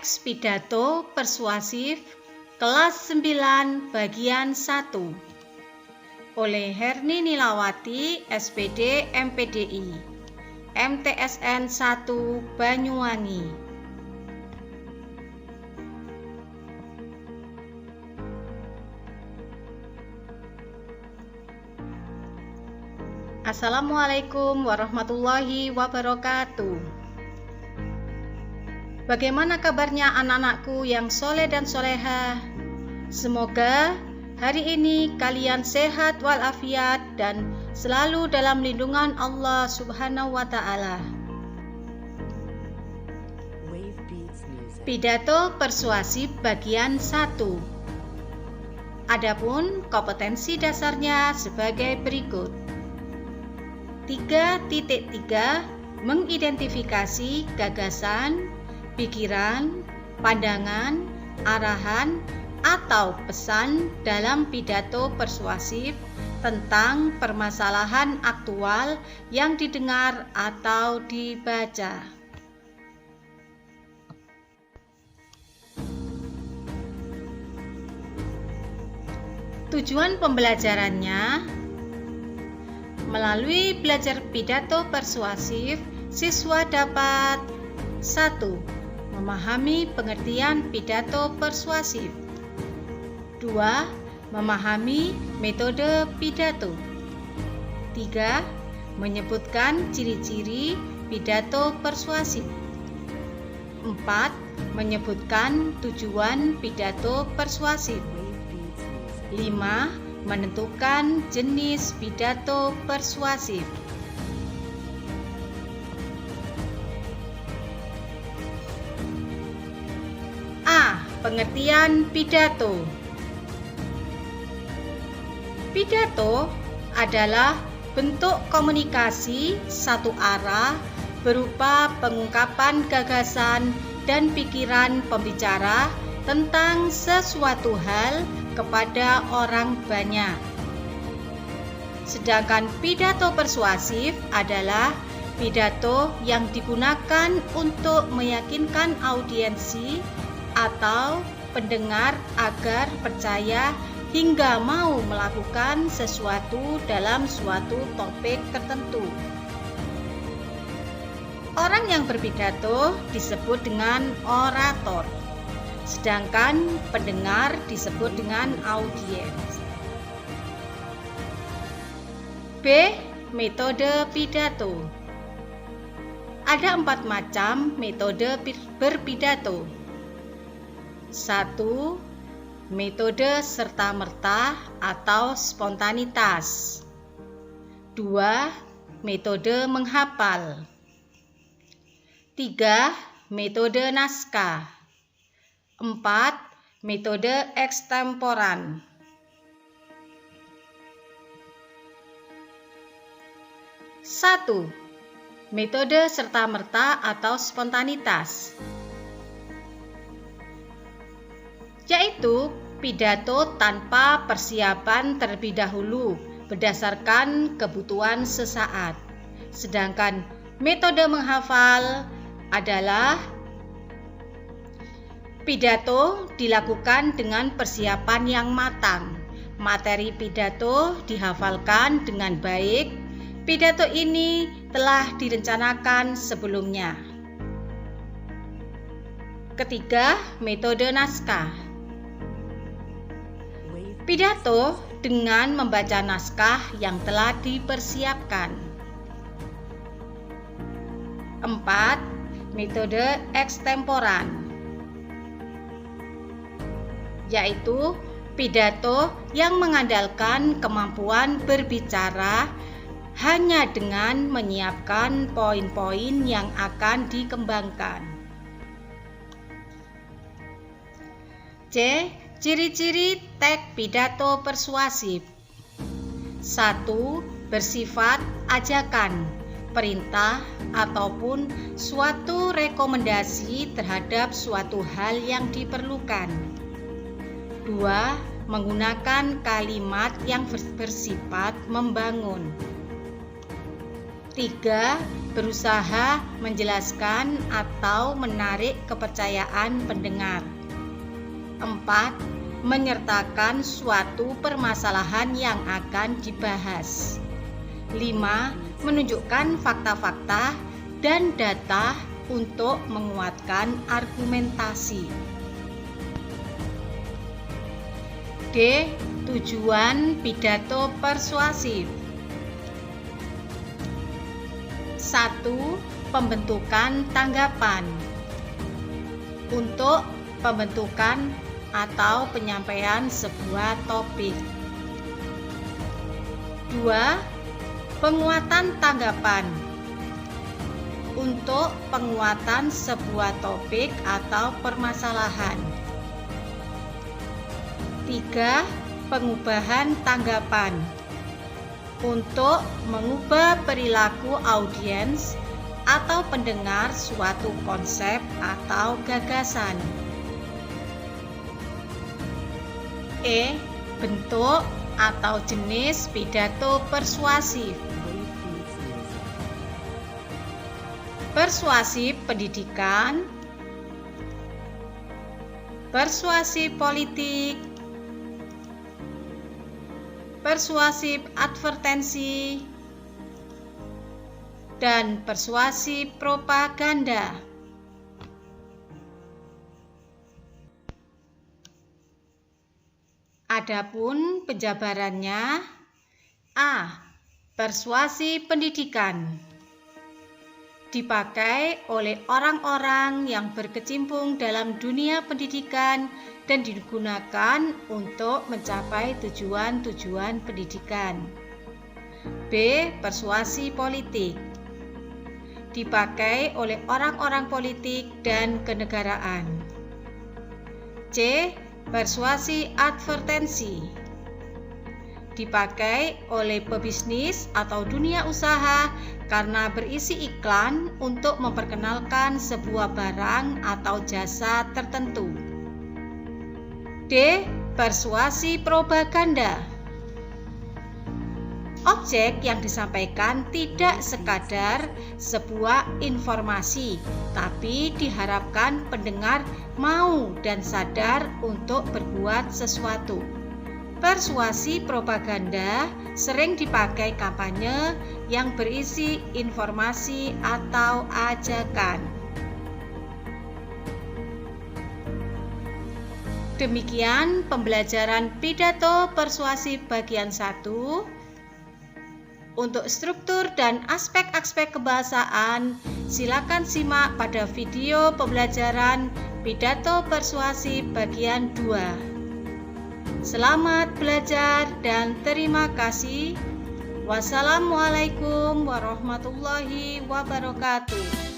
Teks pidato persuasif kelas 9 bagian 1 oleh Herni Nilawati SPD MPDI MTSN 1 Banyuwangi. Assalamualaikum warahmatullahi wabarakatuh. Bagaimana kabarnya anak-anakku yang soleh dan soleha? Semoga hari ini kalian sehat walafiat dan selalu dalam lindungan Allah Subhanahu wa Ta'ala. Pidato persuasif bagian 1. Adapun kompetensi dasarnya sebagai berikut. 3.3 Mengidentifikasi gagasan, pikiran, pandangan, arahan, atau pesan dalam pidato persuasif tentang permasalahan aktual yang didengar atau dibaca. Tujuan pembelajarannya, melalui belajar pidato persuasif, siswa dapat 1. Memahami pengertian pidato persuasif. 2. Memahami metode pidato. 3. Menyebutkan ciri-ciri pidato persuasif. 4. Menyebutkan tujuan pidato persuasif. 5. Menentukan jenis pidato persuasif. Pengertian pidato. Pidato adalah bentuk komunikasi satu arah berupa pengungkapan gagasan dan pikiran pembicara tentang sesuatu hal kepada orang banyak. Sedangkan pidato persuasif adalah pidato yang digunakan untuk meyakinkan audiensi atau pendengar agar percaya hingga mau melakukan sesuatu dalam suatu topik tertentu. Orang yang berpidato disebut dengan orator, sedangkan pendengar disebut dengan audiens. B. Metode pidato. Ada 4 macam metode berpidato. 1. Metode serta-merta atau spontanitas. 2. Metode menghafal. 3. Metode naskah. 4. Metode ekstemporan. 1. Metode serta-merta atau spontanitas, yaitu pidato tanpa persiapan terlebih dahulu berdasarkan kebutuhan sesaat. Sedangkan metode menghafal adalah pidato dilakukan dengan persiapan yang matang. Materi pidato dihafalkan dengan baik. Pidato ini telah direncanakan sebelumnya. Ketiga, metode naskah. Pidato dengan membaca naskah yang telah dipersiapkan. 4. Metode ekstemporan, yaitu pidato yang mengandalkan kemampuan berbicara hanya dengan menyiapkan poin-poin yang akan dikembangkan. C. Ciri-ciri teks pidato persuasif. 1. Bersifat ajakan, perintah, ataupun suatu rekomendasi terhadap suatu hal yang diperlukan. 2. Menggunakan kalimat yang bersifat membangun. 3. Berusaha menjelaskan atau menarik kepercayaan pendengar. 4. Menyertakan suatu permasalahan yang akan dibahas. 5. Menunjukkan fakta-fakta dan data untuk menguatkan argumentasi. D. Tujuan pidato persuasif. 1. Pembentukan tanggapan. Untuk pembentukan atau penyampaian sebuah topik. 2. Penguatan tanggapan. Untuk penguatan sebuah topik atau permasalahan. 3. Pengubahan tanggapan. Untuk mengubah perilaku audiens atau pendengar suatu konsep atau gagasan. E. Bentuk atau jenis pidato persuasif. Persuasif pendidikan, persuasif politik, persuasif advertensi, dan persuasif propaganda. Adapun penjabarannya: A. Persuasi pendidikan dipakai oleh orang-orang yang berkecimpung dalam dunia pendidikan dan digunakan untuk mencapai tujuan-tujuan pendidikan. B. Persuasi politik dipakai oleh orang-orang politik dan kenegaraan. C. Persuasi advertensi dipakai oleh pebisnis atau dunia usaha karena berisi iklan untuk memperkenalkan sebuah barang atau jasa tertentu. D. Persuasi propaganda. Objek yang disampaikan tidak sekadar sebuah informasi, tapi diharapkan pendengar mau dan sadar untuk berbuat sesuatu. Persuasi propaganda sering dipakai kampanye yang berisi informasi atau ajakan. Demikian pembelajaran pidato persuasif bagian 1. Untuk struktur dan aspek-aspek kebahasaan, silakan simak pada video pembelajaran pidato persuasif bagian 2. Selamat belajar dan terima kasih. Wassalamualaikum warahmatullahi wabarakatuh.